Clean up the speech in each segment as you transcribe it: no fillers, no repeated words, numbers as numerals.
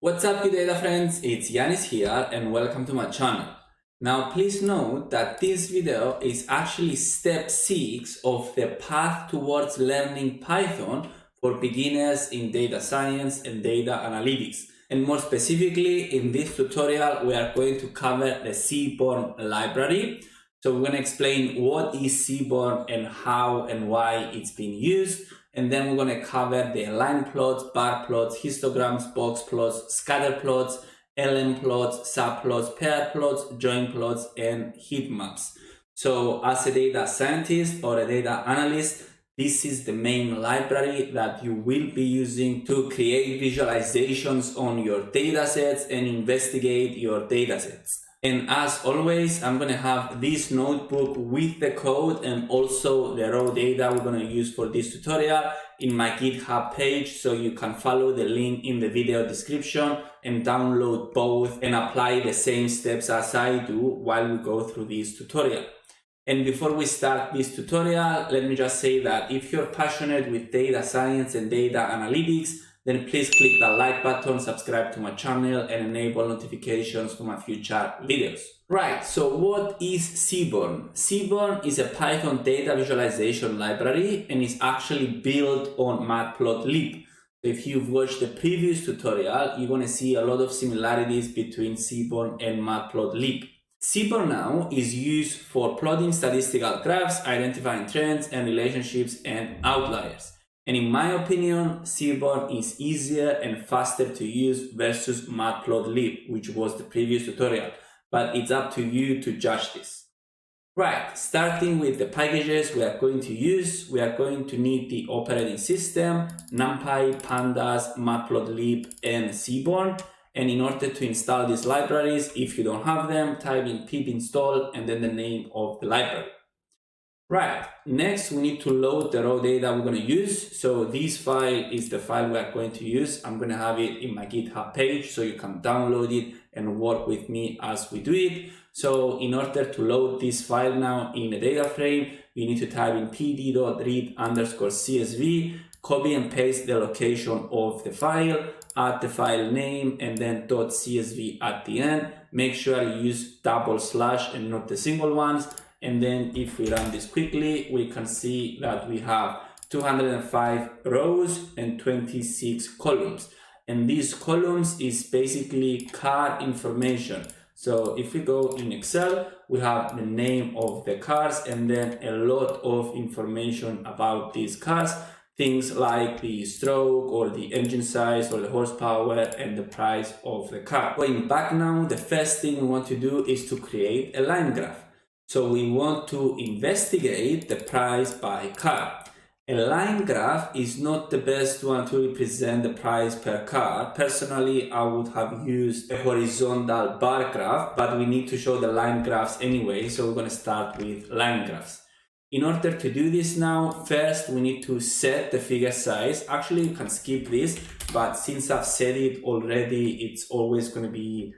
What's up, you data friends? It's Yanis here and welcome to my channel. Now please note that this video is actually step 6 of the path towards learning Python for beginners in data science and data analytics. And more specifically, in this tutorial we are going to cover the Seaborn library. So we're going to explain what is Seaborn and how and why it's being used. And then we're going to cover the line plots, bar plots, histograms, box plots, scatter plots, LM plots, subplots, pair plots, join plots, and heat maps. So as a data scientist or a data analyst, this is the main library that you will be using to create visualizations on your datasets and investigate your datasets. And as always, I'm going to have this notebook with the code and also the raw data we're going to use for this tutorial in my GitHub page, so you can follow the link in the video description and download both and apply the same steps as I do while we go through this tutorial. And before we start this tutorial, let me just say that if you're passionate with data science and data analytics, then please click the like button, subscribe to my channel, and enable notifications for my future videos. Right, so what is Seaborn? Seaborn is a Python data visualization library and is actually built on MatPlotLib. If you've watched the previous tutorial, you're going to see a lot of similarities between Seaborn and MatPlotLib. Seaborn now is used for plotting statistical graphs, identifying trends and relationships and outliers. And in my opinion, Seaborn is easier and faster to use versus MatPlotLib, which was the previous tutorial, but it's up to you to judge this. Right, starting with the packages we are going to use, we are going to need the operating system, Numpy, Pandas, MatPlotLib, and Seaborn. And in order to install these libraries, if you don't have them, type in pip install and then the name of the library. Right, next we need to load the raw data we're going to use. So this file is the file we are going to use. I'm going to have it in my GitHub page so you can download it and work with me as we do it. So in order to load this file now in a data frame, you need to type in pd.read_csv, copy and paste the location of the file, add the file name and then .csv at the end. Make sure you use double slash and not the single ones. And then if we run this quickly, we can see that we have 205 rows and 26 columns. And these columns is basically car information. So if we go in Excel, we have the name of the cars and then a lot of information about these cars. Things like the stroke or the engine size or the horsepower and the price of the car. Going back now, the first thing we want to do is to create a line graph. So we want to investigate the price by car. A line graph is not the best one to represent the price per car. Personally, I would have used a horizontal bar graph, but we need to show the line graphs anyway, so we're going to start with line graphs. In order to do this now, first we need to set the figure size. Actually, you can skip this, but since I've said it already, it's always going to be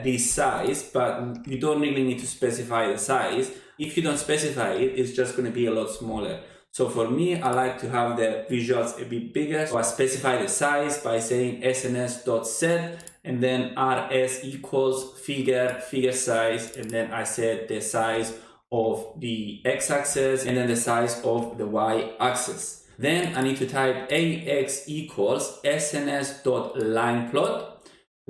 this size, but you don't really need to specify the size. If you don't specify it, it's just going to be a lot smaller. So for me, I like to have the visuals a bit bigger. So I specify the size by saying sns.set and then rs equals figure size, and then I set the size of the x-axis and then the size of the y-axis. Then I need to type ax equals sns.lineplot.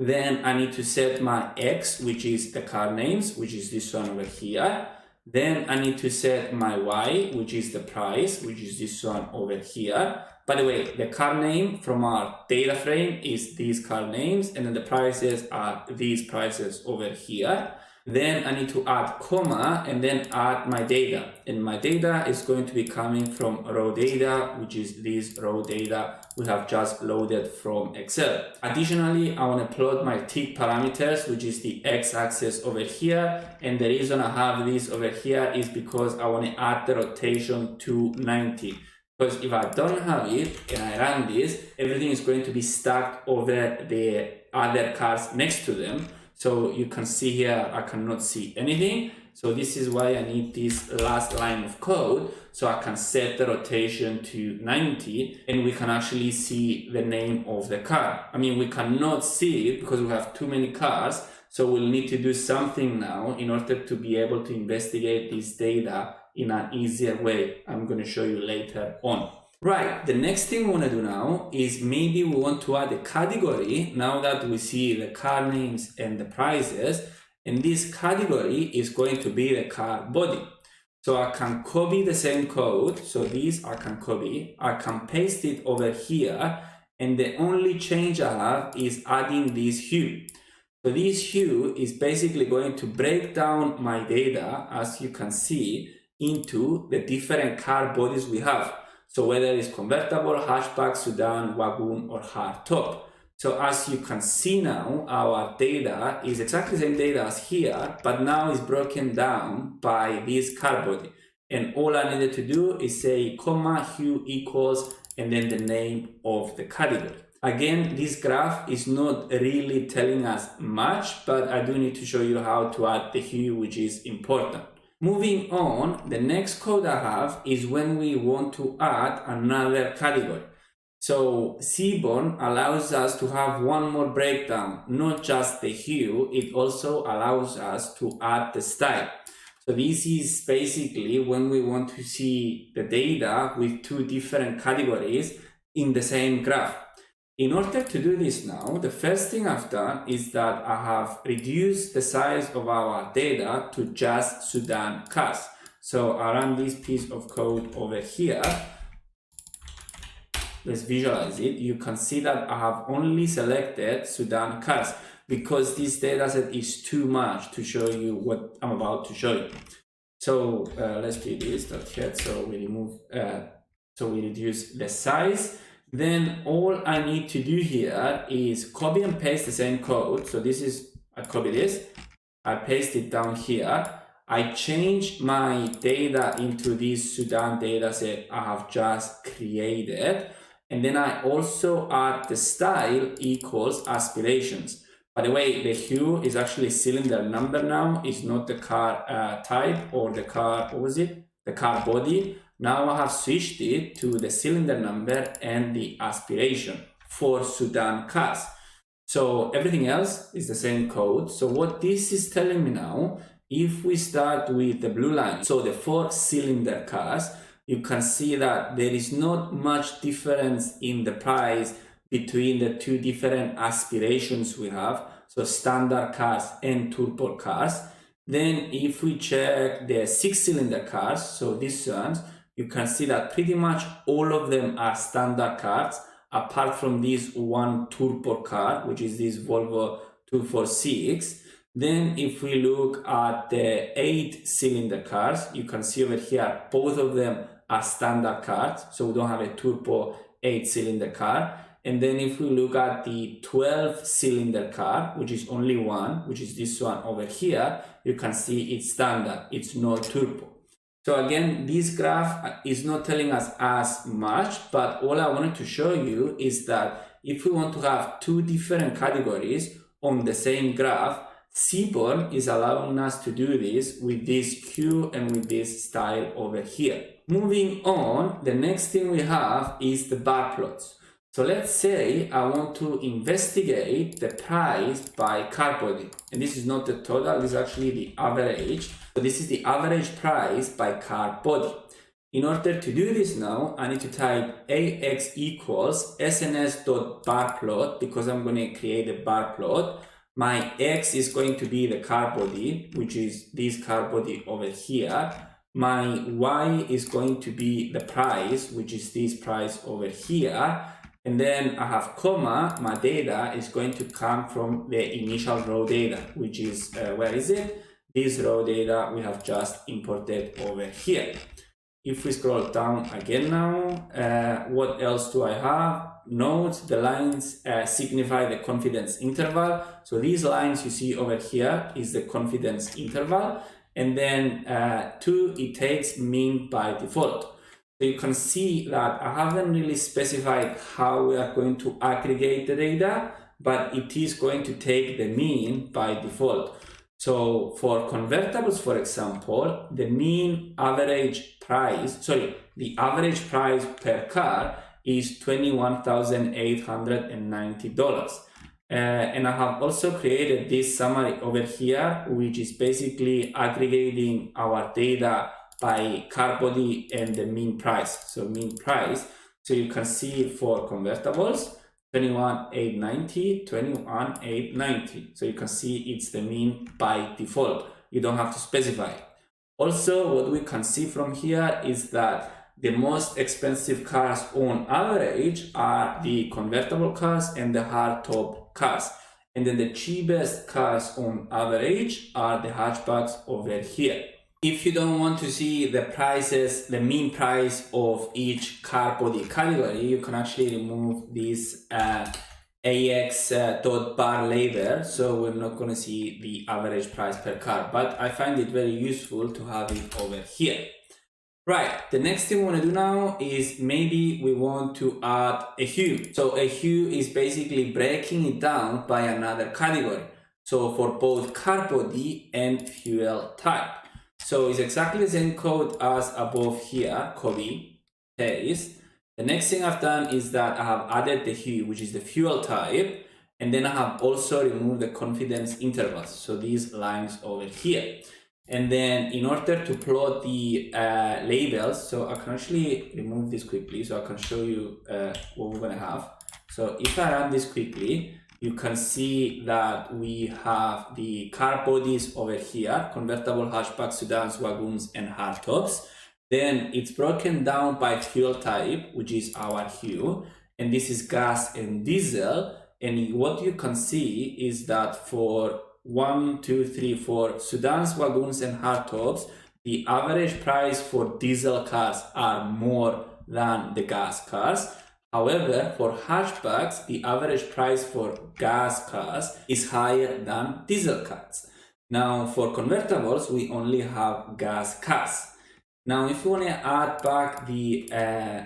Then I need to set my x, which is the car names, which is this one over here. Then I need to set my y, which is the price, which is this one over here. By the way, the car name from our data frame is these car names, and then the prices are these prices over here. Then I need to add comma and then add my data. And my data is going to be coming from raw data, which is this raw data we have just loaded from Excel. Additionally, I want to plot my tick parameters, which is the x-axis over here. And the reason I have this over here is because I want to add the rotation to 90. Because if I don't have it and I run this, everything is going to be stacked over the other cars next to them. So you can see here, I cannot see anything. So this is why I need this last line of code, so I can set the rotation to 90 and we can actually see the name of the car. I mean, we cannot see it because we have too many cars, so we'll need to do something now in order to be able to investigate this data in an easier way. I'm going to show you later on. Right, the next thing we want to do now is maybe we want to add a category now that we see the car names and the prices, and this category is going to be the car body. So I can copy the same code, so these I can copy, I can paste it over here, and the only change I have is adding this hue. So this hue is basically going to break down my data, as you can see, into the different car bodies we have. So whether it's convertible, hatchback, sedan, wagon, or hardtop. So as you can see now, our data is exactly the same data as here, but now it's broken down by this car body. And all I needed to do is say comma hue equals and then the name of the category. Again, this graph is not really telling us much, but I do need to show you how to add the hue, which is important. Moving on, the next code I have is when we want to add another category. So Seaborn allows us to have one more breakdown, not just the hue, it also allows us to add the style. So this is basically when we want to see the data with two different categories in the same graph. In order to do this now, the first thing I've done is that I have reduced the size of our data to just sedan cars. So I run this piece of code over here. Let's visualize it. You can see that I have only selected sedan cars because this dataset is too much to show you what I'm about to show you. So let's do this .head. So we remove, so we reduce the size. Then all I need to do here is copy and paste the same code. So this is, I copy this, I paste it down here. I change my data into this sedan dataset I have just created. And then I also add the style equals aspirations. By the way, the hue is actually cylinder number now. It's not the car type or the car, what was it? The car body. Now I have switched it to the cylinder number and the aspiration for sedan cars. So everything else is the same code. So what this is telling me now, if we start with the blue line, so the 4-cylinder cars, you can see that there is not much difference in the price between the two different aspirations we have, so standard cars and turbo cars. Then if we check the 6-cylinder cars, so these ones, you can see that pretty much all of them are standard cars, apart from this one turbo car, which is this Volvo 246. Then if we look at the 8-cylinder cars, you can see over here, both of them are standard cars, so we don't have a turbo 8-cylinder car. And then if we look at the 12-cylinder car, which is only one, which is this one over here, you can see it's standard, it's no turbo. So again, this graph is not telling us as much, but all I wanted to show you is that if we want to have two different categories on the same graph, Seaborn is allowing us to do this with this hue and with this style over here. Moving on, the next thing we have is the bar plots. So let's say I want to investigate the price by car body. And this is not the total, this is actually the average. So this is the average price by car body. In order to do this now, I need to type AX equals SNS.barplot because I'm going to create a bar plot. My X is going to be the car body, which is this car body over here. My Y is going to be the price, which is this price over here. And then I have comma, my data is going to come from the initial raw data, which is, where is it? This raw data we have just imported over here. If we scroll down again now, what else do I have? Note the lines signify the confidence interval. So these lines you see over here is the confidence interval. And then 2, it takes mean by default. So you can see that I haven't really specified how we are going to aggregate the data, but it is going to take the mean by default. So for convertibles, for example, the average price per car is $21,890. And I have also created this summary over here, which is basically aggregating our data by car body and the mean price. So mean price, so you can see for convertibles, 21,890, 21,890. So you can see it's the mean by default. You don't have to specify it. Also, what we can see from here is that the most expensive cars on average are the convertible cars and the hardtop cars. And then the cheapest cars on average are the hatchbacks over here. If you don't want to see the prices, the mean price of each car body category, you can actually remove this ax.bar label, so we're not going to see the average price per car, but I find it very useful to have it over here. Right, the next thing we want to do now is maybe we want to add a hue. So a hue is basically breaking it down by another category. So for both car body and fuel type. So it's exactly the same code as above here, copy, paste. The next thing I've done is that I have added the hue, which is the fuel type, and then I have also removed the confidence intervals, so these lines over here. And then in order to plot the labels, so I can actually remove this quickly so I can show you what we're going to have. So if I run this quickly, you can see that we have the car bodies over here, convertible, hatchbacks, sedans, wagons, and hardtops. Then it's broken down by fuel type, which is our hue, and this is gas and diesel. And what you can see is that for 1, 2, 3, 4 sedans, wagons, and hardtops, the average price for diesel cars are more than the gas cars. However, for hatchbacks, the average price for gas cars is higher than diesel cars. Now, for convertibles, we only have gas cars. Now, if you want to add back the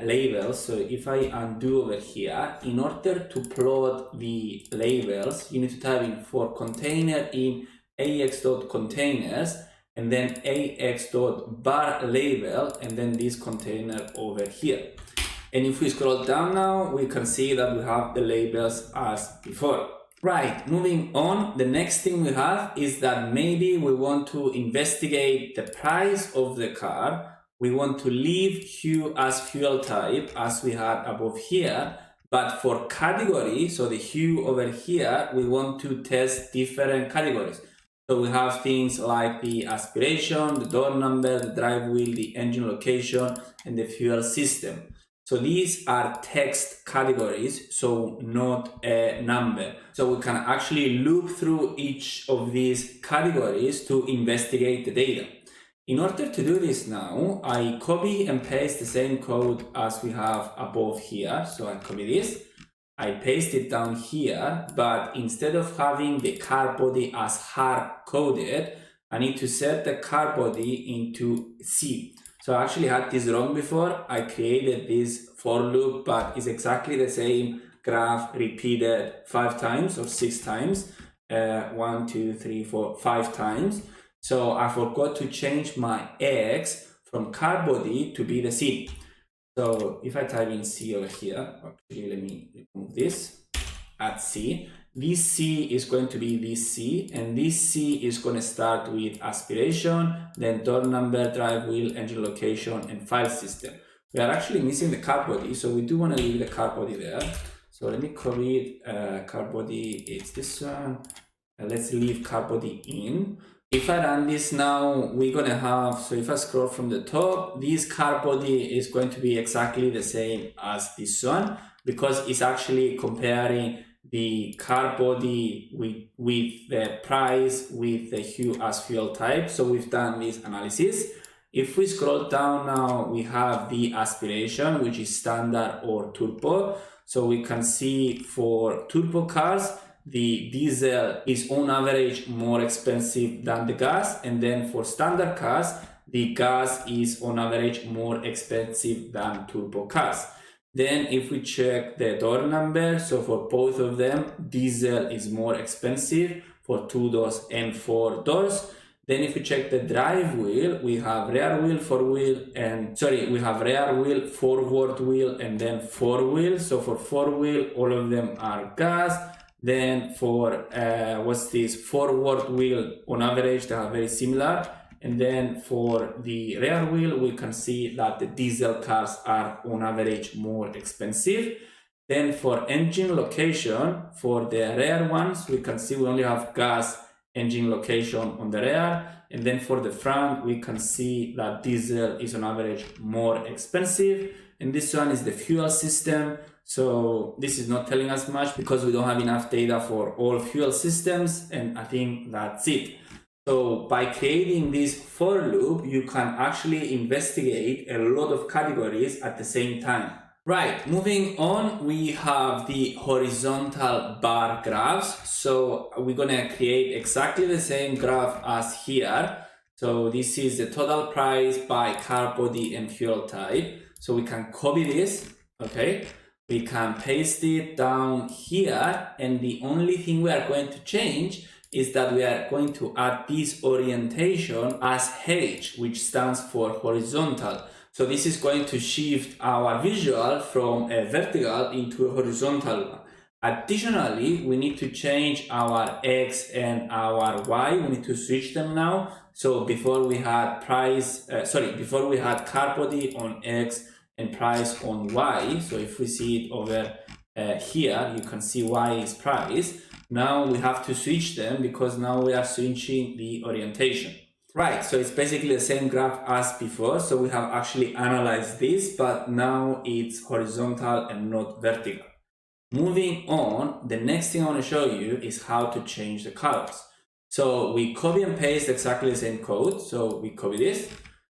labels, so if I undo over here, in order to plot the labels, you need to type in for container in ax.containers, and then ax.bar label, and then this container over here. And if we scroll down now, we can see that we have the labels as before. Right, moving on, the next thing we have is that maybe we want to investigate the price of the car. We want to leave hue as fuel type as we had above here, but for category, so the hue over here, we want to test different categories. So we have things like the aspiration, the door number, the drive wheel, the engine location, and the fuel system. So these are text categories, so not a number. So we can actually loop through each of these categories to investigate the data. In order to do this now, I copy and paste the same code as we have above here. So I copy this, I paste it down here, but instead of having the car body as hard-coded, I need to set the car body into C. So I actually had this wrong before. I created this for loop, but it's exactly the same graph repeated 5 times or 6 times. 1, 2, 3, 4, 5 times. So I forgot to change my X from car body to be the C. So if I type in C over here, actually let me remove this, add C. This C is going to be this C, and this C is going to start with aspiration, then door number, drive wheel, engine location, and file system. We are actually missing the car body, so we do want to leave the car body there. So let me copy it, car body, it's this one. Let's leave car body in. If I run this now, we're going to have, so if I scroll from the top, this car body is going to be exactly the same as this one, because it's actually comparing the car body with the price with the hue as fuel type. So we've done this analysis. If we scroll down now, we have the aspiration, which is standard or turbo. So we can see for turbo cars, the diesel is on average more expensive than the gas. And then for standard cars, the gas is on average more expensive than turbo cars. Then if we check the door number, so for both of them, diesel is more expensive for 2 doors and 4 doors. Then if we check the drive wheel, we have rear wheel, we have rear wheel, forward wheel, and then 4 wheel. So for 4 wheel, all of them are gas. Then for forward wheel, on average, they are very similar. And then for the rear wheel, we can see that the diesel cars are on average more expensive. Then for engine location, for the rear ones, we can see we only have gas engine location on the rear. And then for the front, we can see that diesel is on average more expensive. And this one is the fuel system. So this is not telling us much because we don't have enough data for all fuel systems. And I think that's it. So by creating this for loop, you can actually investigate a lot of categories at the same time. Right, moving on, we have the horizontal bar graphs. So we're gonna create exactly the same graph as here. So this is the total price by car body and fuel type. So we can copy this, okay? We can paste it down here, and the only thing we are going to change is that we are going to add this orientation as H, which stands for horizontal. So this is going to shift our visual from a vertical into a horizontal one. Additionally, we need to change our X and our Y. We need to switch them now. So before we had before we had car body on X and price on Y. So if we see it over here, you can see Y is price. Now we have to switch them because now we are switching the orientation. Right, so it's basically the same graph as before. So we have actually analyzed this, but now it's horizontal and not vertical. Moving on, the next thing I want to show you is how to change the colors. So we copy and paste exactly the same code. So we copy this,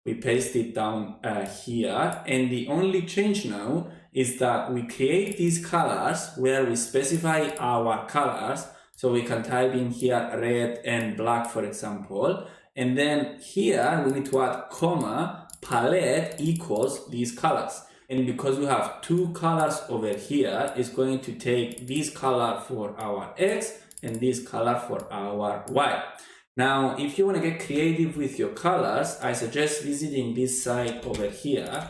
we paste it down here, and the only change now is that we create these colors where we specify our colors. So we can type in here red and black, for example. And then here we need to add comma, palette equals these colors. And because we have 2 colors over here, it's going to take this color for our X and this color for our Y. Now, if you want to get creative with your colors, I suggest visiting this site over here,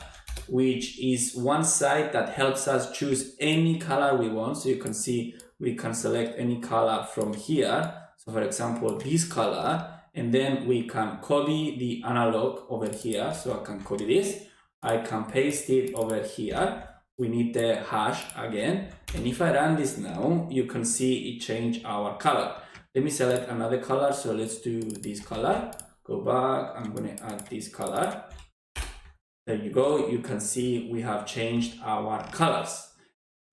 which is one site that helps us choose any color we want. So you can see we can select any color from here. So for example, this color, and then we can copy the analog over here. So I can copy this, I can paste it over here. We need the hash again. And if I run this now, you can see it changed our color. Let me select another color. So let's do this color. Go back, I'm going to add this color. There you go. You can see we have changed our colors.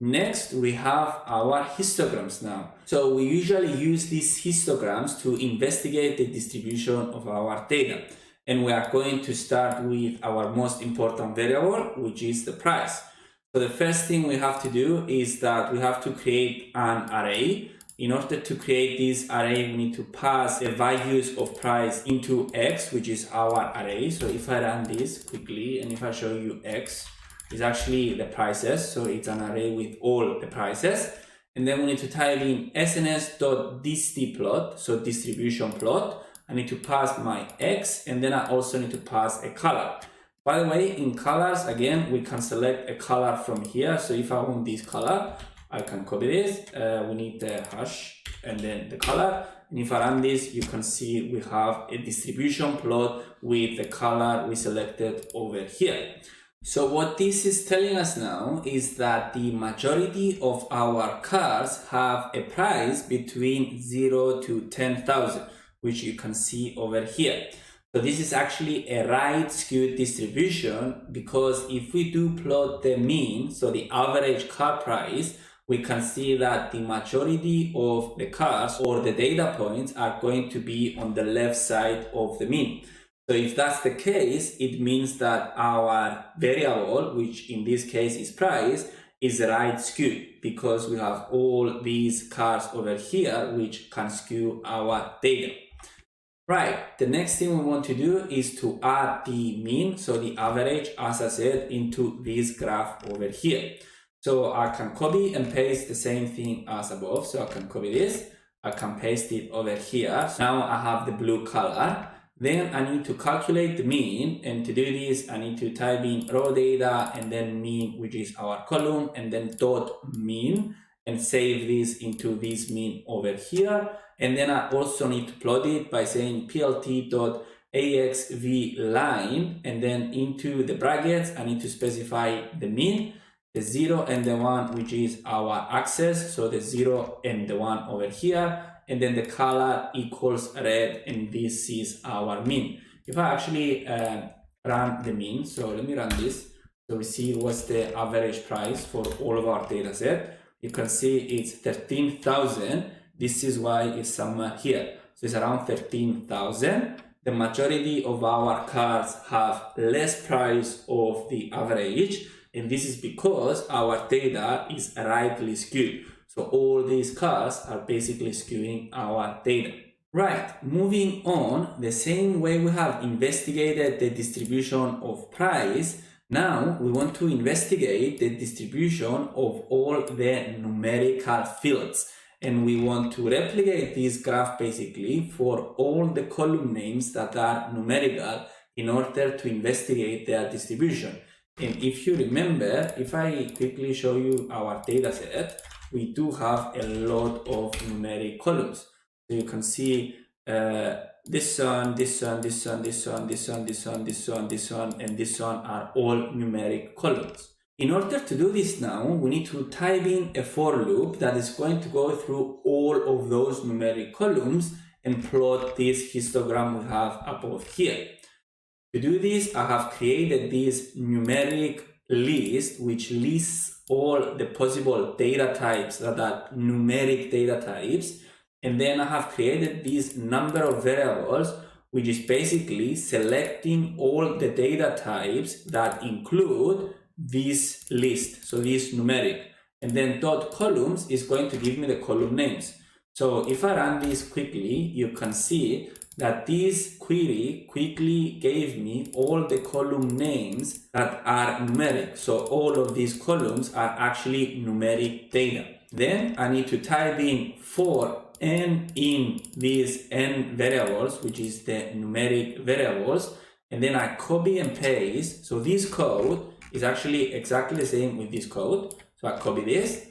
Next, we have our histograms now. So we usually use these histograms to investigate the distribution of our data. And we are going to start with our most important variable, which is the price. So the first thing we have to do is that we have to create an array. In order to create this array, we need to pass the values of price into X, which is our array. So if I run this quickly, and if I show you X, it's actually the prices. So it's an array with all the prices. And then we need to type in sns.distplot, so distribution plot. I need to pass my X, and then I also need to pass a color. By the way, in colors, again, we can select a color from here. So if I want this color, I can copy this. We need the hash and then the color. And if I run this, you can see we have a distribution plot with the color we selected over here. So what this is telling us now is that the majority of our cars have a price between 0 to 10,000, which you can see over here. So this is actually a right skewed distribution, because if we do plot the mean, so the average car price, we can see that the majority of the cars or the data points are going to be on the left side of the mean. So if that's the case, it means that our variable, which in this case is price, is right skewed, because we have all these cars over here which can skew our data. Right, the next thing we want to do is to add the mean, so the average, as I said, into this graph over here. So I can copy and paste the same thing as above. So I can copy this, I can paste it over here. So now I have the blue color. Then I need to calculate the mean, and to do this I need to type in raw data and then mean, which is our column, and then dot mean, and save this into this mean over here. And then I also need to plot it by saying plt.axvline, and then into the brackets I need to specify the mean, the 0 and the 1, which is our axis, so the 0 and the 1 over here, and then the color equals red, and this is our mean. If I actually run the mean, so let me run this, so we see what's the average price for all of our data set. You can see it's 13,000. This is why it's somewhere here. So it's around 13,000. The majority of our cars have less price of the average, and this is because our data is rightly skewed. So all these cars are basically skewing our data. Right, moving on, the same way we have investigated the distribution of price, now we want to investigate the distribution of all the numerical fields. And we want to replicate this graph basically for all the column names that are numerical in order to investigate their distribution. And if you remember, if I quickly show you our data set, we do have a lot of numeric columns. So you can see this one, this one, this one, this one, this one, this one, this one, this one, and this one are all numeric columns. In order to do this now, we need to type in a for loop that is going to go through all of those numeric columns and plot this histogram we have above here. To do this, I have created this numeric list which lists all the possible data types that are numeric data types, and then I have created this number of variables which is basically selecting all the data types that include this list, so this numeric, and then dot columns is going to give me the column names. So if I run this quickly, you can see that this query quickly gave me all the column names that are numeric. So all of these columns are actually numeric data. Then I need to type in for n in these n variables, which is the numeric variables, and then I copy and paste. So this code is actually exactly the same with this code. So I copy this,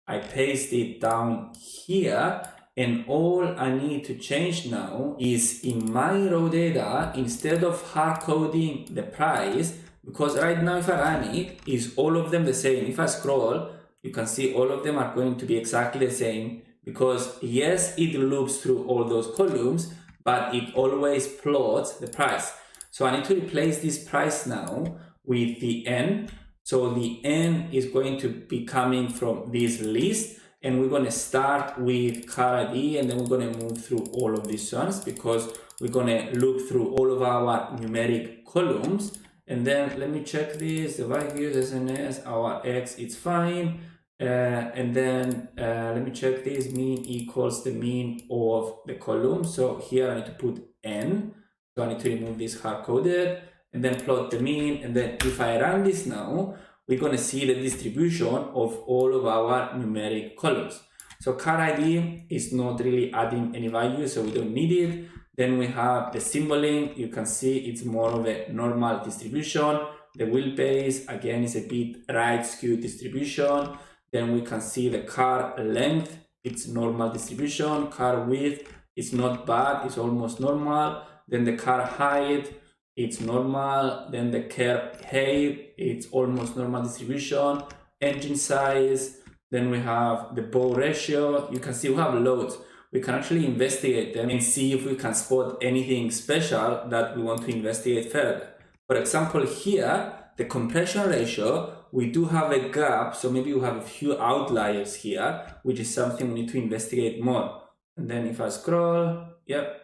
I paste it down here, and all I need to change now is in my raw data, instead of hard coding the price, because right now if I run it, is all of them the same. If I scroll, you can see all of them are going to be exactly the same, because yes, it loops through all those columns, but it always plots the price. So I need to replace this price now with the n. So the n is going to be coming from this list, and we're going to start with car ID, and then we're going to move through all of these ones because we're going to look through all of our numeric columns. And then let me check this, the values, SNS, our X, it's fine. And then let me check this, mean equals the mean of the column. So here I need to put n. So I need to remove this hard-coded, and then plot the mean. And then if I run this now, we're going to see the distribution of all of our numeric columns. So car ID is not really adding any value, so we don't need it. Then we have the symboling. You can see it's more of a normal distribution. The wheelbase, again, is a bit right skewed distribution. Then we can see the car length, it's normal distribution. Car width, it's not bad, it's almost normal. Then the car height, it's normal. Then the car height, it's almost normal distribution. Engine size, then we have the bow ratio. You can see we have loads. We can actually investigate them and see if we can spot anything special that we want to investigate further. For example, here, the compression ratio, we do have a gap, so maybe we have a few outliers here, which is something we need to investigate more. And then if I scroll, yep,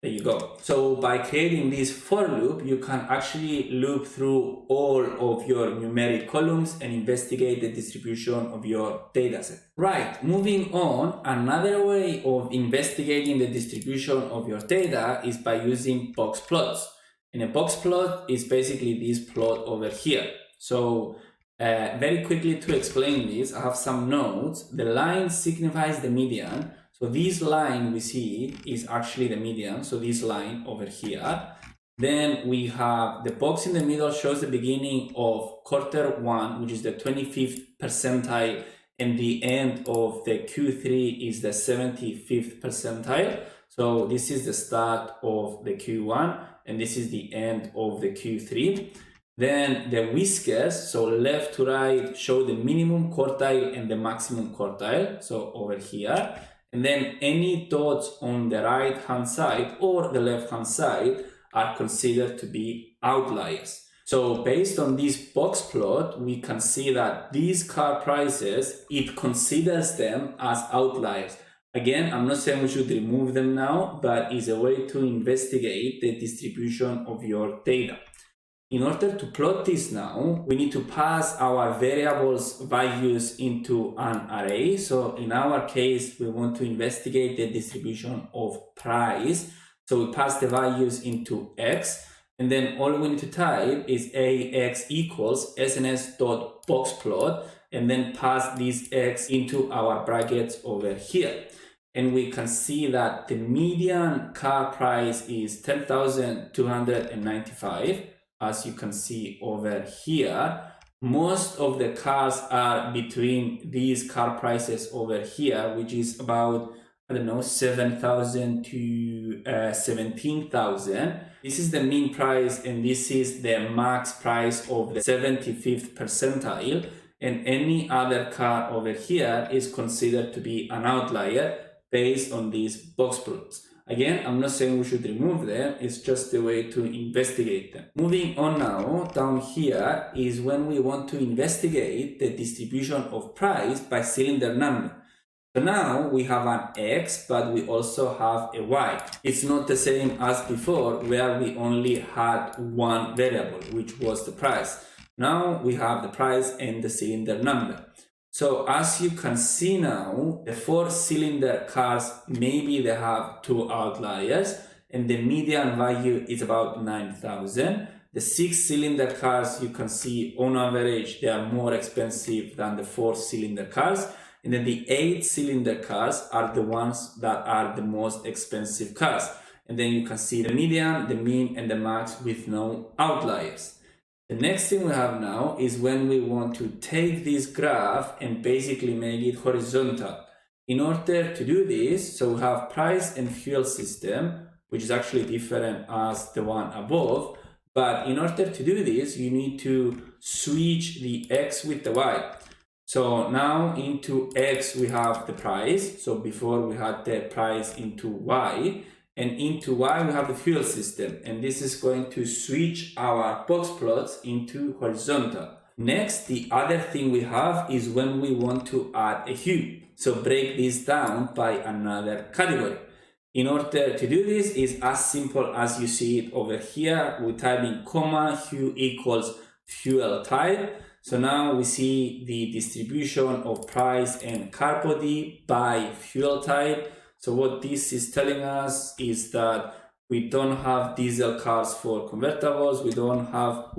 There you go. So by creating this for loop, you can actually loop through all of your numeric columns and investigate the distribution of your dataset. Right, moving on, another way of investigating the distribution of your data is by using box plots. And a box plot is basically this plot over here. So very quickly to explain this, I have some notes. The line signifies the median. So this line we see is actually the median. So this line over here. Then we have the box in the middle shows the beginning of Q1, which is the 25th percentile, and the end of the Q3 is the 75th percentile. So this is the start of the Q1, and this is the end of the Q3. Then the whiskers, so left to right, show the minimum quartile and the maximum quartile, so over here. And then any dots on the right hand side or the left hand side are considered to be outliers. So based on this box plot, we can see that these car prices, it considers them as outliers. Again, I'm not saying we should remove them now, but it's a way to investigate the distribution of your data. In order to plot this now, we need to pass our variables values into an array. So in our case, we want to investigate the distribution of price. So we pass the values into x, and then all we need to type is ax equals sns.boxplot, and then pass this x into our brackets over here. And we can see that the median car price is 10,295. As you can see over here, most of the cars are between these car prices over here, which is about, I don't know, 7,000 to 17,000. This is the mean price, and this is the max price of the 75th percentile. And any other car over here is considered to be an outlier based on these box plots. Again, I'm not saying we should remove them, it's just a way to investigate them. Moving on now, down here is when we want to investigate the distribution of price by cylinder number. So now we have an X, but we also have a Y. It's not the same as before, where we only had one variable, which was the price. Now we have the price and the cylinder number. So as you can see now, the 4-cylinder cars, maybe they have 2 outliers, and the median value is about 9,000. The 6-cylinder cars, you can see on average, they are more expensive than the 4-cylinder cars. And then the 8-cylinder cars are the ones that are the most expensive cars. And then you can see the median, the mean, and the max with no outliers. The next thing we have now is when we want to take this graph and basically make it horizontal. In order to do this, so we have price and fuel system, which is actually different as the one above. But in order to do this, you need to switch the X with the Y. So now into X we have the price. So before we had the price into Y. And into Y we have the fuel system, and this is going to switch our box plots into horizontal. Next, the other thing we have is when we want to add a hue. So break this down by another category. In order to do this is as simple as you see it over here. We type in comma hue equals fuel type. So now we see the distribution of price and car body by fuel type. So what this is telling us is that we don't have diesel cars for convertibles. We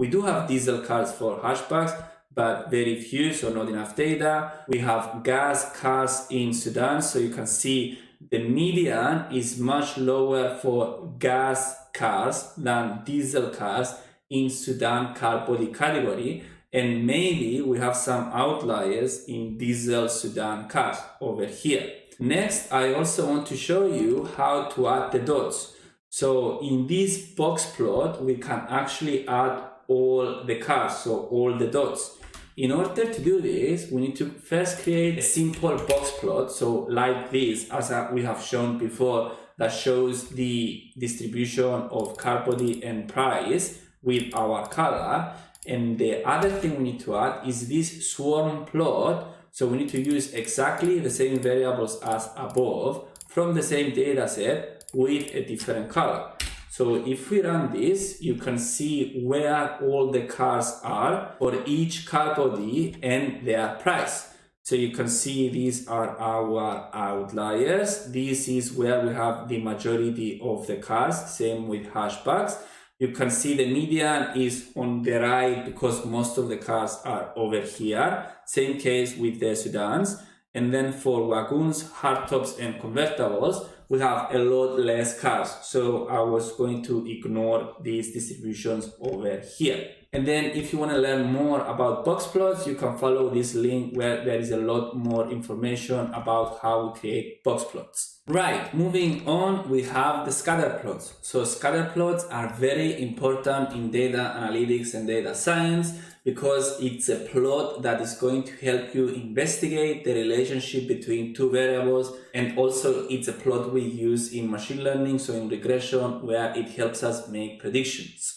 do have diesel cars for hatchbacks, but very few, so not enough data. We have gas cars in Sudan. So you can see the median is much lower for gas cars than diesel cars in Sudan car body category. And maybe we have some outliers in diesel Sudan cars over here. Next, I also want to show you how to add the dots. So in this box plot, we can actually add all the cars, so all the dots. In order to do this, we need to first create a simple box plot, so like this, as we have shown before, that shows the distribution of car body and price with our color. And the other thing we need to add is this swarm plot. So we need to use exactly the same variables as above from the same data set, with a different color. So if we run this, you can see where all the cars are for each car body and their price. So you can see these are our outliers. This is where we have the majority of the cars, same with hashtags. You can see the median is on the right because most of the cars are over here. Same case with the sedans. And then for wagons, hardtops and convertibles, we have a lot less cars. So I was going to ignore these distributions over here. And then if you want to learn more about box plots, you can follow this link where there is a lot more information about how we create box plots. Right, moving on, we have the scatter plots. So scatter plots are very important in data analytics and data science because it's a plot that is going to help you investigate the relationship between two variables, and also it's a plot we use in machine learning, so in regression, where it helps us make predictions.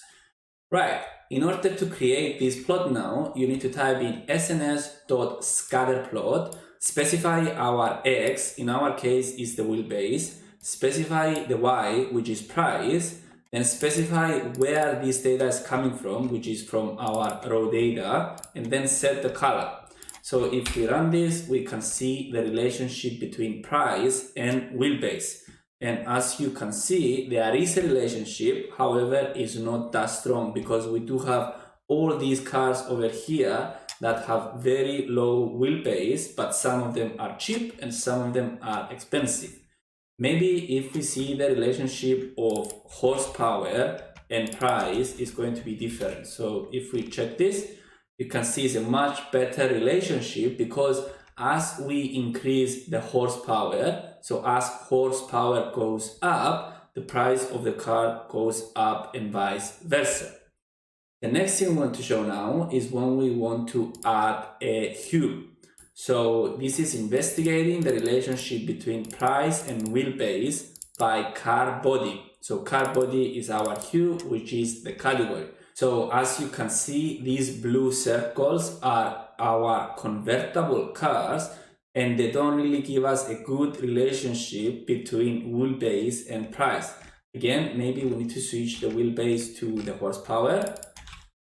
Right, in order to create this plot now, you need to type in sns.scatterplot, specify our x, in our case is the wheelbase, specify the y, which is price, then specify where this data is coming from, which is from our raw data, and then set the color. So if we run this, we can see the relationship between price and wheelbase. And as you can see, there is a relationship, however, it's not that strong because we do have all these cars over here that have very low wheelbase, but some of them are cheap and some of them are expensive. Maybe if we see the relationship of horsepower and price is going to be different. So if we check this, you can see it's a much better relationship because as we increase the horsepower, so as horsepower goes up, the price of the car goes up and vice versa. The next thing we want to show now is when we want to add a hue. So this is investigating the relationship between price and wheelbase by car body. So car body is our hue, which is the category. So as you can see, these blue circles are our convertible cars, and they don't really give us a good relationship between wheelbase and price. Again, maybe we need to switch the wheelbase to the horsepower,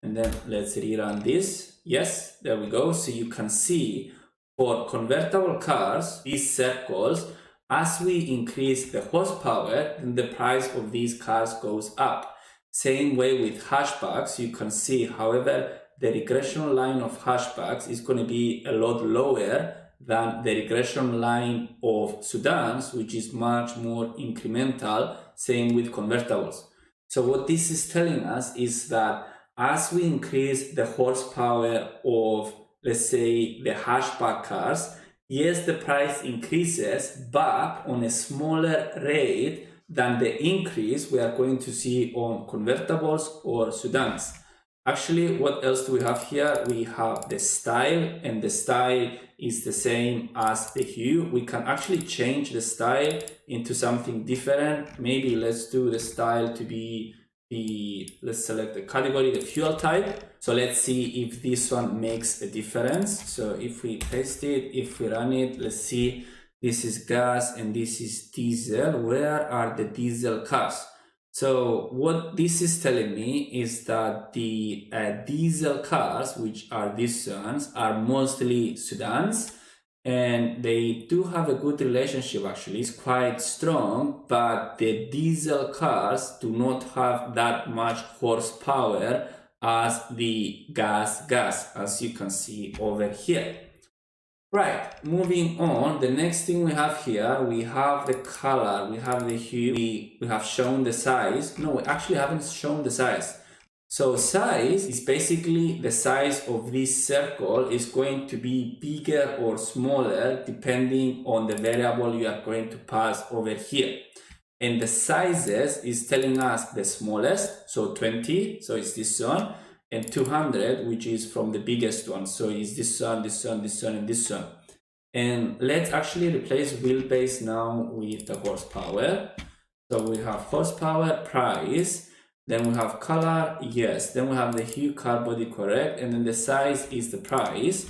and then let's rerun this. Yes, there we go. So you can see for convertible cars, these circles, as we increase the horsepower, then the price of these cars goes up. Same way with hashtags, you can see, however, the regression line of hashtags is going to be a lot lower than the regression line of sedans, which is much more incremental, same with convertibles. So what this is telling us is that as we increase the horsepower of, let's say, the hatchback cars, yes, the price increases, but on a smaller rate than the increase we are going to see on convertibles or sedans. Actually, what else do we have here? We have the style, and the style is the same as the hue. We can actually change the style into something different. Maybe let's do the style to be let's select the category, the fuel type. So let's see if this one makes a difference. So if we paste it, if we run it, let's see, this is gas and this is diesel. Where are the diesel cars? So what this is telling me is that the diesel cars, which are these ones, are mostly sedans, and they do have a good relationship. Actually, it's quite strong, but the diesel cars do not have that much horsepower as the gas, as you can see over here. Right, moving on, the next thing we have here, we have the color, we have the hue, we have shown the size. No, we actually haven't shown the size. So size is basically the size of this circle is going to be bigger or smaller depending on the variable you are going to pass over here. And the sizes is telling us the smallest, so 20, so it's this one, and 200, which is from the biggest one, so it's this one, this one, this one, and this one. And let's actually replace wheelbase now with the horsepower. So we have horsepower, price, then we have color, yes, then we have the hue, car body, correct, and then the size is the price.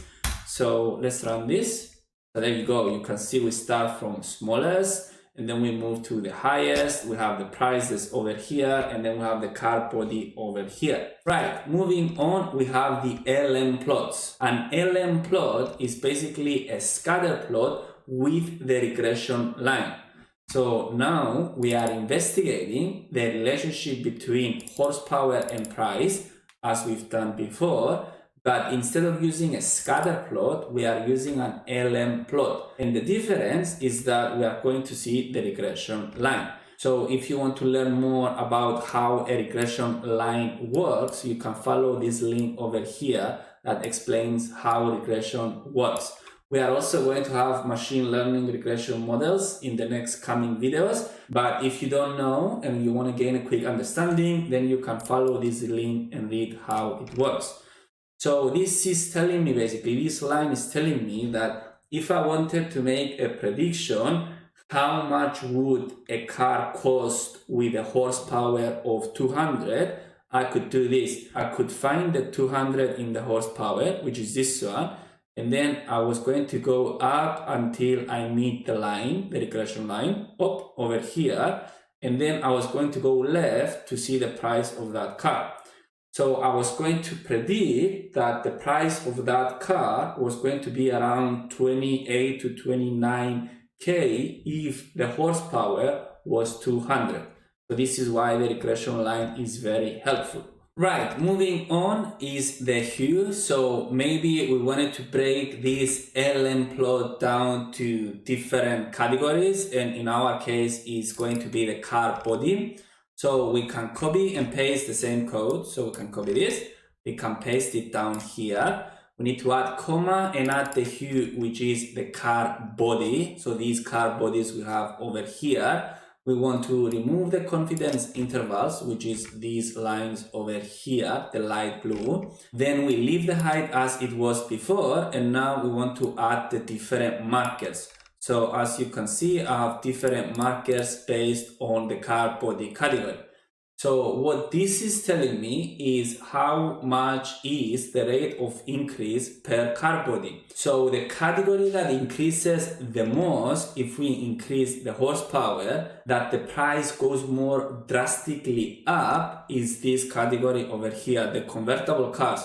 So let's run this. So there you go, you can see we start from smallest, and then we move to the highest, we have the prices over here, and then we have the car body over here. Right, moving on, we have the LM plots. An LM plot is basically a scatter plot with the regression line. So now we are investigating the relationship between horsepower and price, as we've done before, but instead of using a scatter plot, we are using an LM plot. And the difference is that we are going to see the regression line. So if you want to learn more about how a regression line works, you can follow this link over here that explains how regression works. We are also going to have machine learning regression models in the next coming videos. But if you don't know and you want to gain a quick understanding, then you can follow this link and read how it works. So this is telling me, basically, this line is telling me that if I wanted to make a prediction, how much would a car cost with a horsepower of 200, I could do this. I could find the 200 in the horsepower, which is this one, and then I was going to go up until I meet the line, the regression line, up over here, and then I was going to go left to see the price of that car. So I was going to predict that the price of that car was going to be around 28 to 29K if the horsepower was 200. So this is why the regression line is very helpful. Right, moving on is the hue. So maybe we wanted to break this LM plot down to different categories, and in our case is going to be the car body. So we can copy and paste the same code. So we can copy this, we can paste it down here. We need to add comma and add the hue, which is the car body. So these car bodies we have over here. We want to remove the confidence intervals, which is these lines over here, the light blue. Then we leave the height as it was before, and now we want to add the different markers. So as you can see, I have different markers based on the car body category. So what this is telling me is how much is the rate of increase per car body. So the category that increases the most, if we increase the horsepower, that the price goes more drastically up, is this category over here, the convertible cars.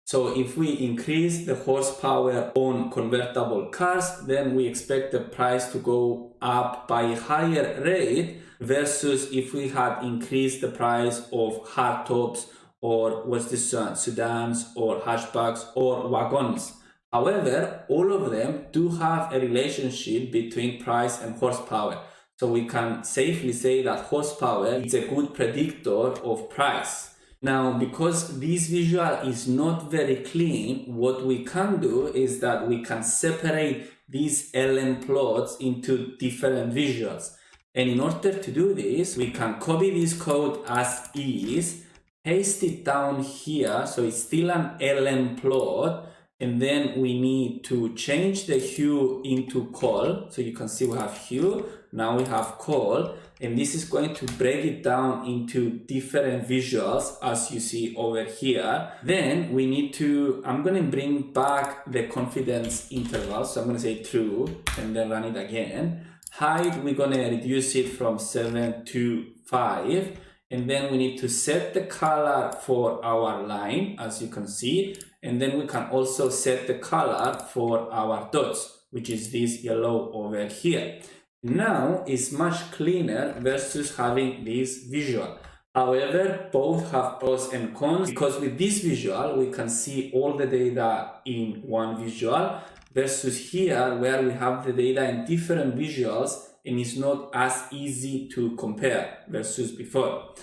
So if we increase the horsepower on convertible cars, then we expect the price to go up by a higher rate versus if we had increased the price of hardtops or what's this one, sedans or hatchbacks or wagons. However, all of them do have a relationship between price and horsepower. So we can safely say that horsepower is a good predictor of price. Now, because this visual is not very clean, what we can do is that we can separate these LM plots into different visuals. And in order to do this, we can copy this code as is, paste it down here, so it's still an LM plot, and then we need to change the hue into col. So you can see we have hue, now we have col, and this is going to break it down into different visuals as you see over here. Then we need to, I'm going to bring back the confidence interval, so I'm going to say true and then run it again. Height, we're going to reduce it from 7 to 5, and then we need to set the color for our line, as you can see, and then we can also set the color for our dots, which is this yellow over here. Now it's much cleaner versus having this visual. However, both have pros and cons, because with this visual we can see all the data in one visual versus here where we have the data in different visuals and it's not as easy to compare versus before.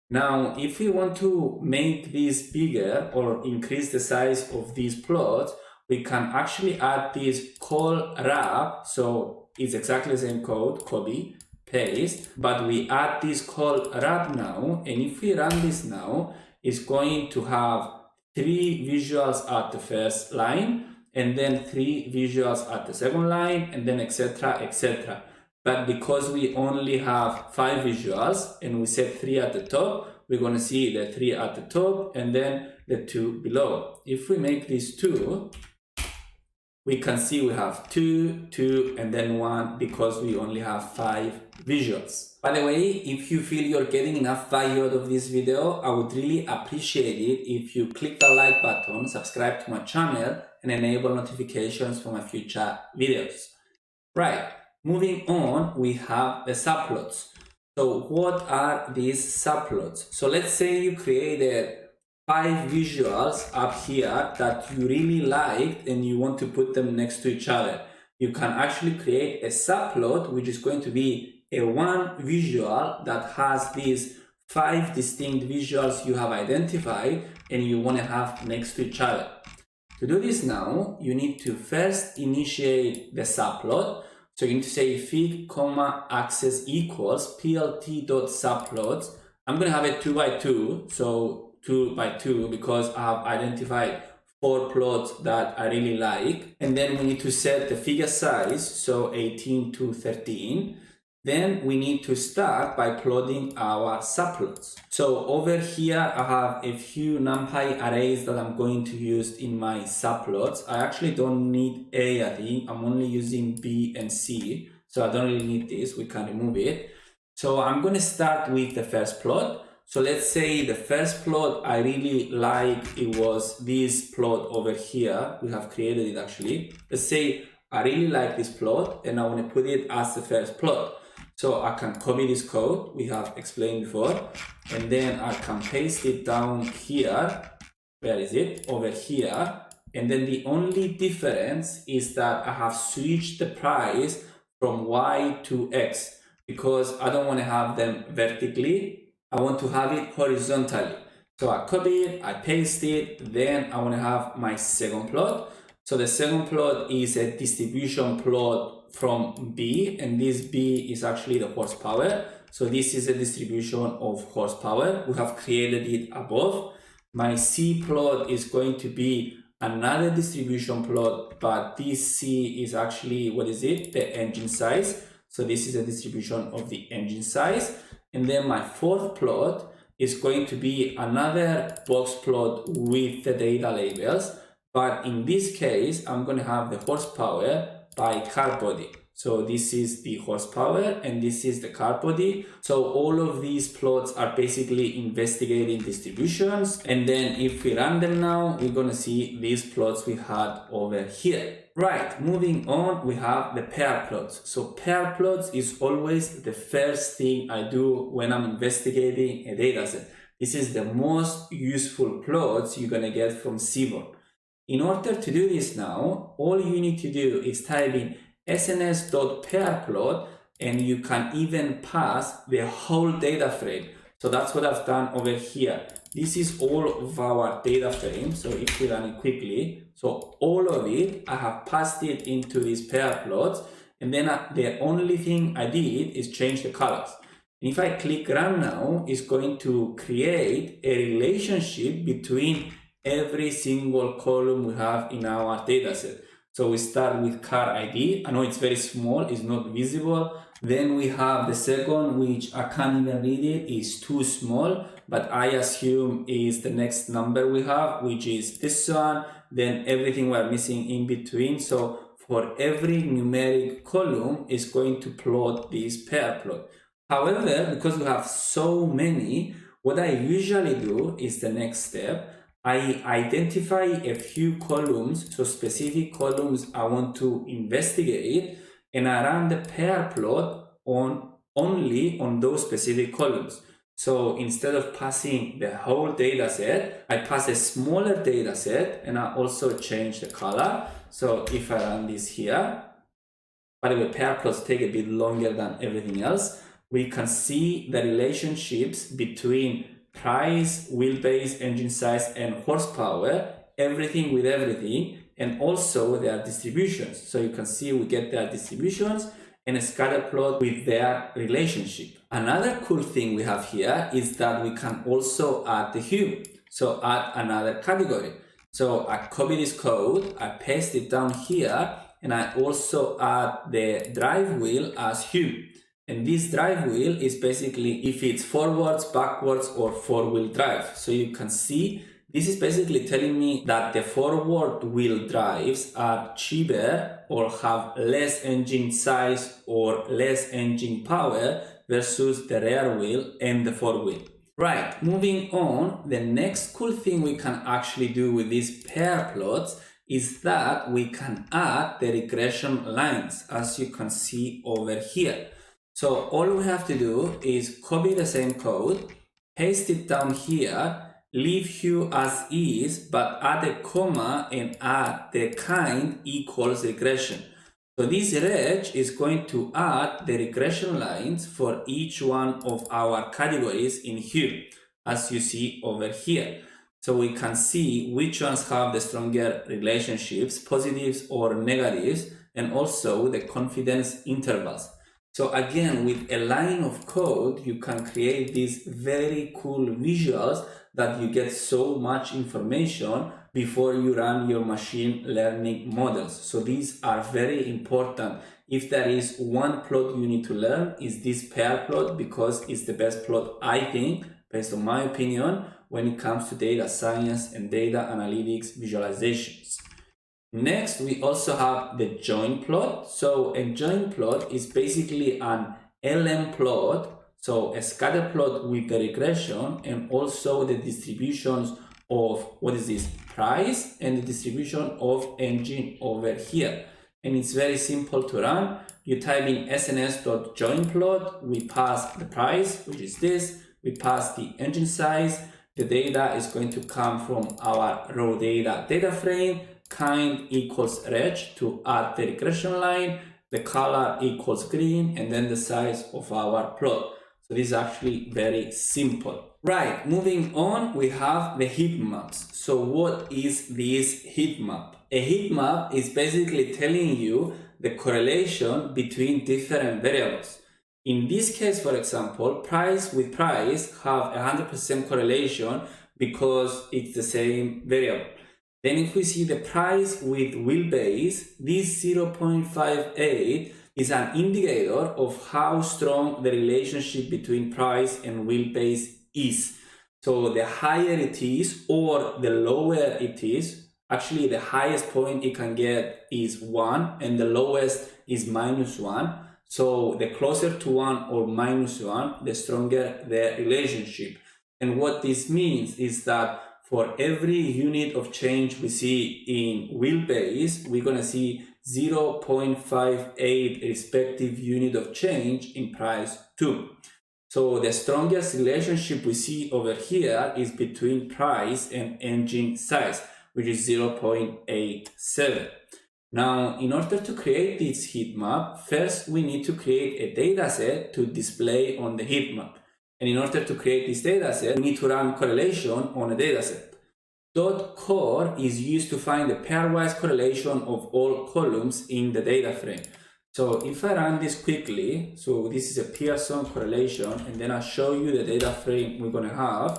Now, if we want to make this bigger or increase the size of these plots, we can actually add this col wrap. So it's exactly the same code, copy, paste, but we add this col wrap now, and if we run this now, it's going to have 3 visuals at the first line, and then 3 visuals at the second line, and then etc, etc. But because we only have 5 visuals and we set 3 at the top, we're going to see the 3 at the top and then the 2 below. If we make this 2, we can see we have 2, 2, and then 1 because we only have 5 visuals. By the way, if you feel you're getting enough value out of this video, I would really appreciate it if you click the like button, subscribe to my channel, and enable notifications for my future videos. Right, moving on, we have the subplots. So what are these subplots? So let's say you created 5 visuals up here that you really liked and you want to put them next to each other. You can actually create a subplot which is going to be a one visual that has these 5 distinct visuals you have identified and you want to have next to each other. To do this now, you need to first initiate the subplot. So you need to say fig, access equals plt.subplots. I'm going to have it 2 by 2, so 2 by 2 because I have identified 4 plots that I really like. And then we need to set the figure size, so 18 to 13. Then we need to start by plotting our subplots. So over here, I have a few Numpy arrays that I'm going to use in my subplots. I actually don't need A, I think. I'm only using B and C. So I don't really need this. We can remove it. So I'm going to start with the first plot. So let's say the first plot I really like, it was this plot over here. We have created it actually. Let's say I really like this plot and I want to put it as the first plot. So I can copy this code we have explained before, and then I can paste it down here. Where is it? Over here. And then the only difference is that I have switched the price from Y to X because I don't want to have them vertically. I want to have it horizontally. So I copy it, I paste it, then I want to have my second plot. So the second plot is a distribution plot from B, and this B is actually the horsepower. So this is a distribution of horsepower. We have created it above. My C plot is going to be another distribution plot, but this C is actually, what is it? The engine size. So this is a distribution of the engine size. And then my fourth plot is going to be another box plot with the data labels. But in this case, I'm going to have the horsepower by car body. So this is the horsepower and this is the car body. So all of these plots are basically investigating distributions. And then if we run them now, we're going to see these plots we had over here. Right, moving on, we have the pair plots. So pair plots is always the first thing I do when I'm investigating a dataset. This is the most useful plots you're going to get from Seaborn. In order to do this now, all you need to do is type in sns.pairplot and you can even pass the whole data frame. So that's what I've done over here. This is all of our data frame. So if we run it quickly, so all of it, I have passed it into these pair plots. And then the only thing I did is change the colors. And if I click run now, it's going to create a relationship between every single column we have in our dataset. So we start with car ID. I know it's very small, it's not visible. Then we have the second, which I can't even read it, is too small, but I assume is the next number we have, which is this one. Then everything we're missing in between. So for every numeric column is going to plot this pair plot. However, because we have so many, what I usually do is the next step. I identify a few columns, so specific columns I want to investigate, and I run the pair plot only on those specific columns. So instead of passing the whole data set, I pass a smaller data set and I also change the color. So if I run this here, by the way, pair plots take a bit longer than everything else. We can see the relationships between price, wheelbase, engine size, and horsepower, everything with everything, and also their distributions. So you can see we get their distributions and a scatter plot with their relationship. Another cool thing we have here is that we can also add the hue. So add another category. So I copy this code, I paste it down here, and I also add the drive wheel as hue. And this drive wheel is basically if it's forwards, backwards, or four-wheel drive. So you can see This is basically telling me that the forward wheel drives are cheaper or have less engine size or less engine power versus the rear wheel and the forewheel. Right, moving on, the next cool thing we can actually do with these pair plots is that we can add the regression lines, as you can see over here. So all we have to do is copy the same code, paste it down here, leave hue as is, but add a comma and add the kind equals regression. So this reg is going to add the regression lines for each one of our categories in hue, as you see over here. So we can see which ones have the stronger relationships, positives or negatives, and also the confidence intervals. So again, with a line of code, you can create these very cool visuals that you get so much information before you run your machine learning models. So these are very important. If there is one plot you need to learn, is this pair plot, because it's the best plot, I think, based on my opinion, when it comes to data science and data analytics visualizations. Next, we also have the join plot. So a join plot is basically an LM plot, so a scatter plot with the regression and also the distributions of, what is this, price, and the distribution of engine over here. And it's very simple to run. You type in sns.joinplot, we pass the price, which is this, we pass the engine size, the data is going to come from our raw data frame, kind equals reg to add the regression line, the color equals green, and then the size of our plot. So this is actually very simple. Right, moving on, we have the heat maps. So what is this heat map? A heat map is basically telling you the correlation between different variables. In this case, for example, price with price have 100% correlation because it's the same variable. Then if we see the price with wheelbase, this 0.58 is an indicator of how strong the relationship between price and wheelbase is. So the higher it is or the lower it is, actually the highest point it can get is 1 and the lowest is -1. So the closer to 1 or -1, the stronger the relationship. And what this means is that for every unit of change we see in wheelbase, we're going to see 0.58 respective unit of change in price too. So the strongest relationship we see over here is between price and engine size, which is 0.87. Now, in order to create this heat map, first we need to create a dataset to display on the heat map. And in order to create this dataset, we need to run correlation on a dataset. .core is used to find the pairwise correlation of all columns in the data frame. So if I run this quickly, so this is a Pearson correlation, and then I'll show you the data frame we're going to have.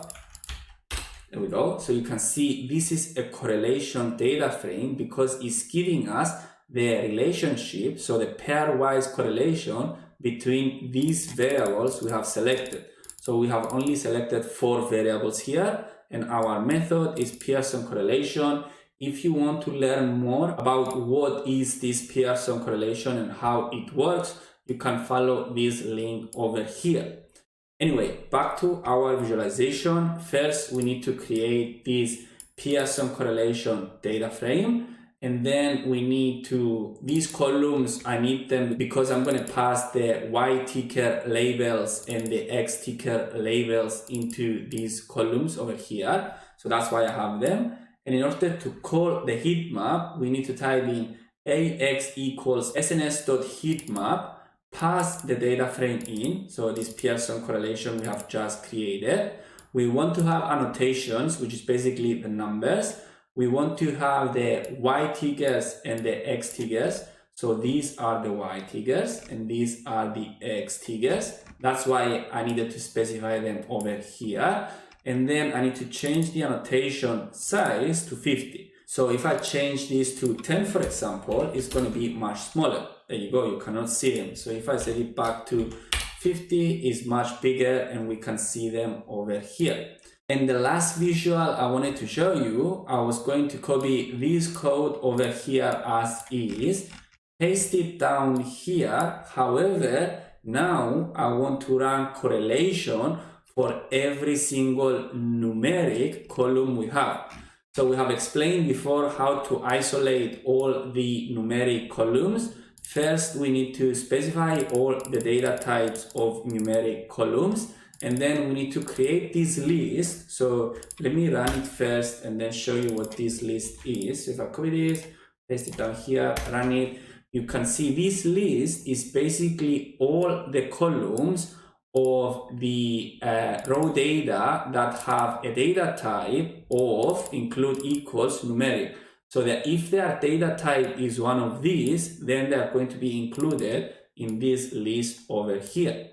There we go. So you can see this is a correlation data frame because it's giving us the relationship, so the pairwise correlation between these variables we have selected. So we have only selected 4 variables here, and our method is Pearson correlation. If you want to learn more about what is this Pearson correlation and how it works, you can follow this link over here. Anyway, back to our visualization. First, we need to create this Pearson correlation data frame. And then we need to, these columns, I need them because I'm going to pass the Y ticker labels and the X ticker labels into these columns over here. So that's why I have them. And in order to call the heat map, we need to type in AX equals sns.heatmap, pass the data frame in. So this Pearson correlation we have just created. We want to have annotations, which is basically the numbers. We want to have the Y triggers and the X triggers. So these are the Y triggers and these are the X triggers. That's why I needed to specify them over here. And then I need to change the annotation size to 50. So if I change this to 10, for example, it's going to be much smaller. There you go, you cannot see them. So if I set it back to 50, it's much bigger and we can see them over here. And the last visual I wanted to show you, I was going to copy this code over here as is, paste it down here. However, now I want to run correlation for every single numeric column we have. So we have explained before how to isolate all the numeric columns. First, we need to specify all the data types of numeric columns. And then we need to create this list. So let me run it first and then show you what this list is. So if I copy this, paste it down here, run it, you can see this list is basically all the columns of the raw data that have a data type of include equals numeric. So that if their data type is one of these, then they are going to be included in this list over here.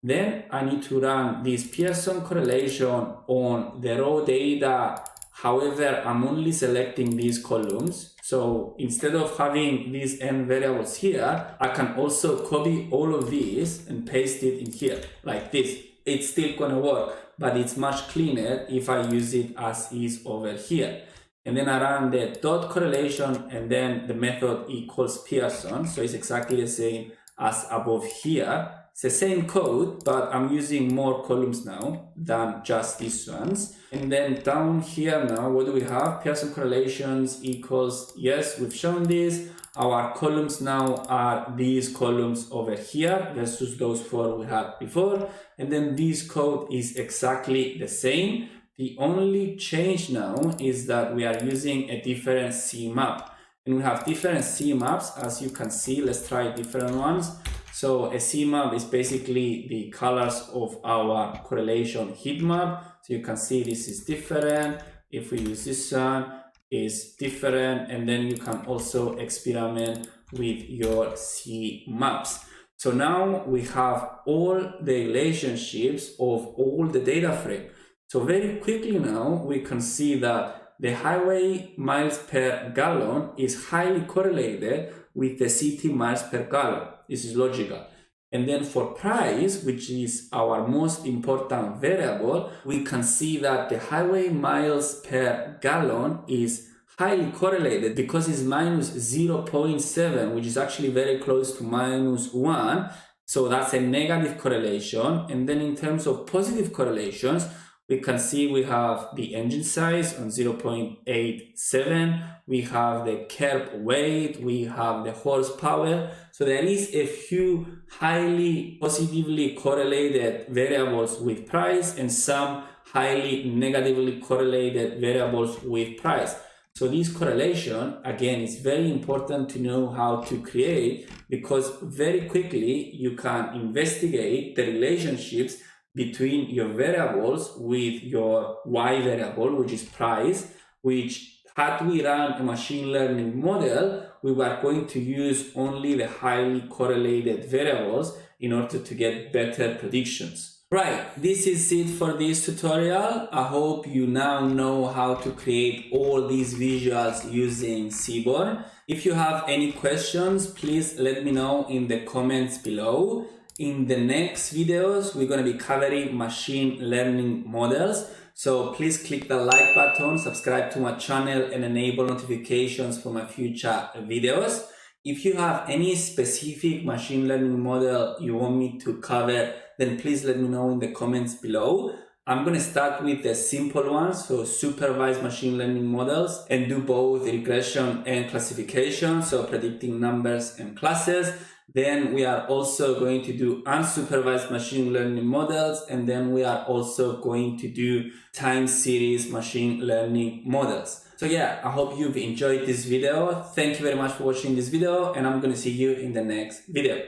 Then I need to run this Pearson correlation on the raw data. However, I'm only selecting these columns. So instead of having these n variables here, I can also copy all of these and paste it in here like this. It's still gonna work, but it's much cleaner if I use it as is over here. And then I run the dot correlation and then the method equals Pearson. So it's exactly the same as above here. It's the same code, but I'm using more columns now than just these ones. And then down here now, what do we have? Pearson correlations equals, yes, we've shown this. Our columns now are these columns over here versus those 4 we had before. And then this code is exactly the same. The only change now is that we are using a different CMAP. And we have different CMAPs, as you can see. Let's try different ones. So a CMAP is basically the colors of our correlation heat map. So you can see this is different. If we use this one, is different. And then you can also experiment with your CMAPs. So now we have all the relationships of all the data frame. So very quickly now we can see that the highway miles per gallon is highly correlated with the city miles per gallon. This is logical. And then for price, which is our most important variable, we can see that the highway miles per gallon is highly correlated because it's minus 0.7, which is actually very close to minus 1. So that's a negative correlation. And then in terms of positive correlations, we can see we have the engine size on 0.87, we have the curb weight, we have the horsepower. So there is a few highly positively correlated variables with price and some highly negatively correlated variables with price. So this correlation, again, is very important to know how to create because very quickly you can investigate the relationships between your variables with your y variable, which is price, which had we run a machine learning model, we were going to use only the highly correlated variables in order to get better predictions. Right, this is it for this tutorial. I hope you now know how to create all these visuals using Seaborn. If you have any questions, please let me know in the comments below. In the next videos, we're going to be covering machine learning models. So please click the like button, subscribe to my channel and enable notifications for my future videos. If you have any specific machine learning model you want me to cover, then please let me know in the comments below. I'm going to start with the simple ones, so supervised machine learning models, and do both regression and classification, so predicting numbers and classes. Then we are also going to do unsupervised machine learning models, and then we are also going to do time series machine learning models. So yeah, I hope you've enjoyed this video. Thank you very much for watching this video, and I'm going to see you in the next video.